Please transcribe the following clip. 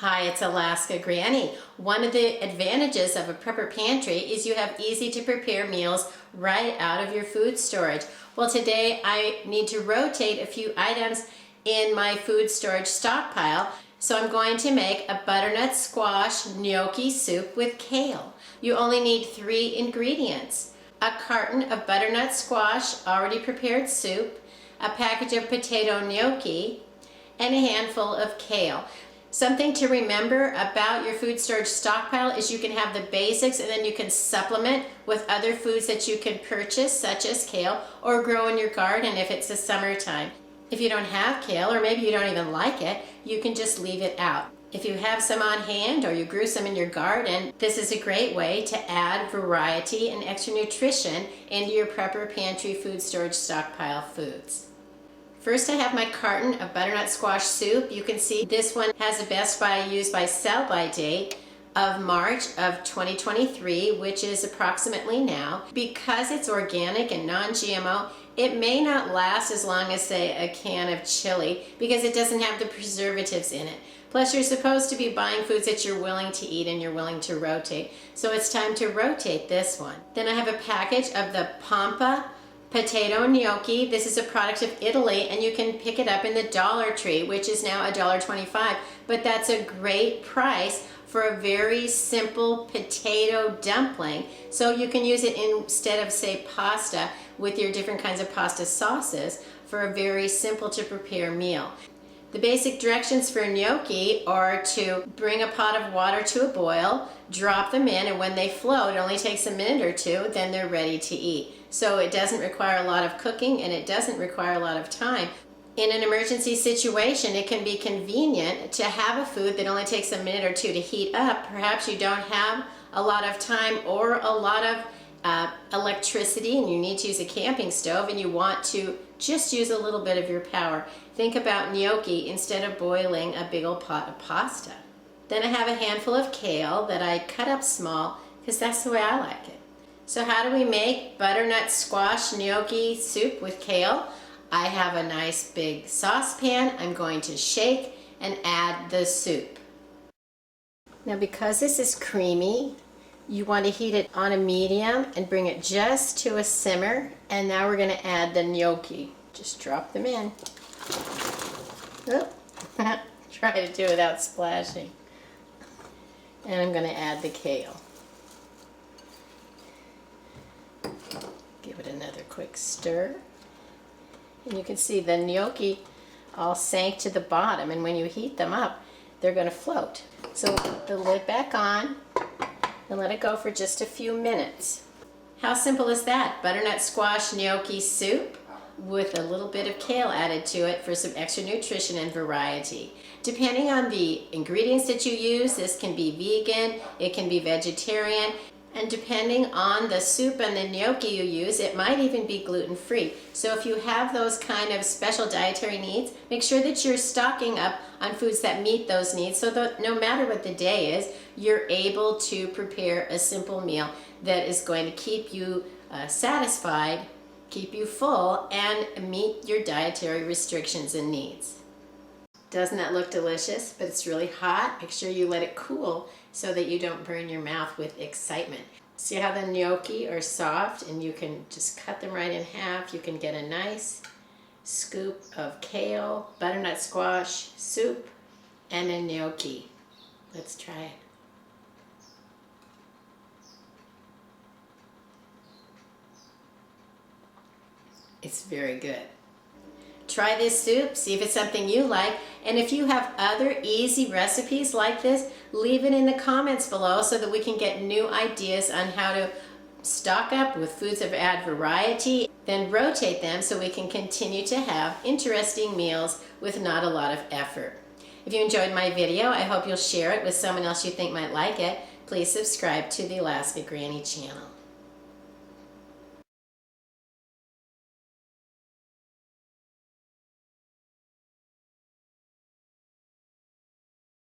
Hi, it's Alaska Granny. One of the advantages of a prepper pantry is you have easy to prepare meals right out of your food storage. Well, today I need to rotate a few items in my food storage stockpile, so I'm going to make a butternut squash gnocchi soup with kale. You only need 3 ingredients: a carton of butternut squash already prepared soup, a package of potato gnocchi, and a handful of kale. Something to remember about your food storage stockpile is you can have the basics and then you can supplement with other foods that you can purchase, such as kale, or grow in your garden if it's the summertime. If you don't have kale, or maybe you don't even like it, you can just leave it out. If you have some on hand or you grew some in your garden, this is a great way to add variety and extra nutrition into your prepper pantry food storage stockpile foods. First, I have my carton of butternut squash soup. You can see this one has a Best By Use By Sell By date of March of 2023, which is approximately now. Because it's organic and non-GMO, it may not last as long as, say, a can of chili because it doesn't have the preservatives in it. Plus, you're supposed to be buying foods that you're willing to eat and you're willing to rotate. So it's time to rotate this one. Then I have a package of the Pampa potato gnocchi. This is a product of Italy and you can pick it up in the Dollar Tree, which is now $1.25, but that's a great price for a very simple potato dumpling. So you can use it instead of, say, pasta with your different kinds of pasta sauces for a very simple to prepare meal. The basic directions for gnocchi are to bring a pot of water to a boil, drop them in, and when they float, it only takes a minute or two, then they're ready to eat. So it doesn't require a lot of cooking and it doesn't require a lot of time. In an emergency situation, it can be convenient to have a food that only takes a minute or two to heat up. Perhaps you don't have a lot of time or a lot of electricity and you need to use a camping stove and you want to just use a little bit of your power. Think about gnocchi instead of boiling a big old pot of pasta. Then I have a handful of kale that I cut up small because that's the way I like it. So how do we make butternut squash gnocchi soup with kale? I have a nice big saucepan. I'm going to shake and add the soup. Now, because this is creamy, you want to heat it on a medium and bring it just to a simmer. And now we're going to add the gnocchi. Just drop them in. Oh. Try to do it without splashing. And I'm going to add the kale. Give it another quick stir. And you can see the gnocchi all sank to the bottom, and when you heat them up, they're going to float. So put the lid back on and let it go for just a few minutes. How simple is that? Butternut squash gnocchi soup with a little bit of kale added to it for some extra nutrition and variety. Depending on the ingredients that you use, this can be vegan, it can be vegetarian, and depending on the soup and the gnocchi you use, it might even be gluten-free. So if you have those kind of special dietary needs, make sure that you're stocking up on foods that meet those needs so that no matter what the day is, you're able to prepare a simple meal that is going to keep you satisfied, keep you full, and meet your dietary restrictions and needs. Doesn't that look delicious? But it's really hot. Make sure you let it cool so that you don't burn your mouth with excitement. See how the gnocchi are soft and you can just cut them right in half. You can get a nice scoop of kale, butternut squash soup, and a gnocchi. Let's try it. It's very good. Try this soup, see if it's something you like, and if you have other easy recipes like this, leave it in the comments below so that we can get new ideas on how to stock up with foods that add variety, then rotate them so we can continue to have interesting meals with not a lot of effort. If you enjoyed my video, I hope you'll share it with someone else you think might like it. Please subscribe to the Alaska Granny channel.